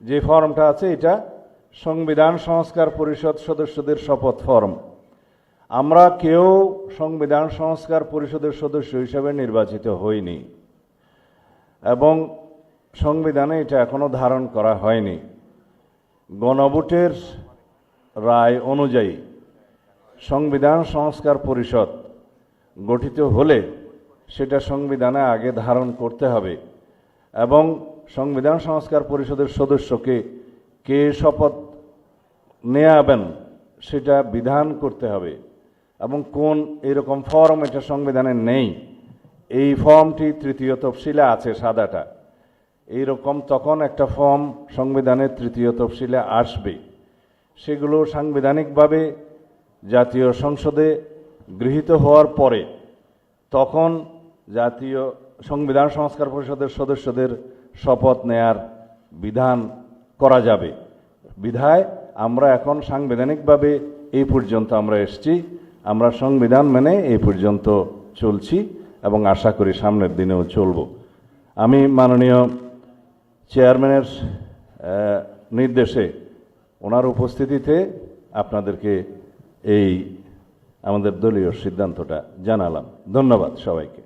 যে ফর্মটা আছে এটা সংবিধান সংস্কার পরিষদ সদস্যদের শপথ ফর্ম। আমরা কেউ সংবিধান সংস্কার পরিষদের সদস্য হিসেবে নির্বাচিত হইনি এবং সংবিধানে এটা এখনো ধারণ করা হয়নি। গণভোটের রায় অনুযায়ী সংবিধান সংস্কার পরিষদ গঠিত হলে সেটা সংবিধানে আগে ধারণ করতে হবে এবং সংবিধান সংস্কার পরিষদের সদস্যকে কে শপথ নেয়াবেন সেটা বিধান করতে হবে এবং কোন এরকম ফর্ম এটা সংবিধানে নেই। এই ফর্মটি তৃতীয় তফসিলে আছে, সাদাটা। এইরকম তখন একটা ফর্ম সংবিধানের তৃতীয় তফসিলে আসবে। সেগুলো সাংবিধানিকভাবে জাতীয় সংসদে গৃহীত হওয়ার পরে তখন জাতীয় সংবিধান সংস্কার পরিষদের সদস্যদের শপথ নেয়ার বিধান করা যাবে। বিধায় আমরা এখন সাংবিধানিকভাবে এই পর্যন্ত আমরা এসেছি, আমরা সংবিধান মেনে এই পর্যন্ত চলছি এবং আশা করি সামনের দিনেও চলব। আমি মাননীয় চেয়ারম্যানের নির্দেশে ওনার উপস্থিতিতে আপনাদেরকে এই আমাদের দলীয় সিদ্ধান্তটা জানালাম। ধন্যবাদ সবাইকে।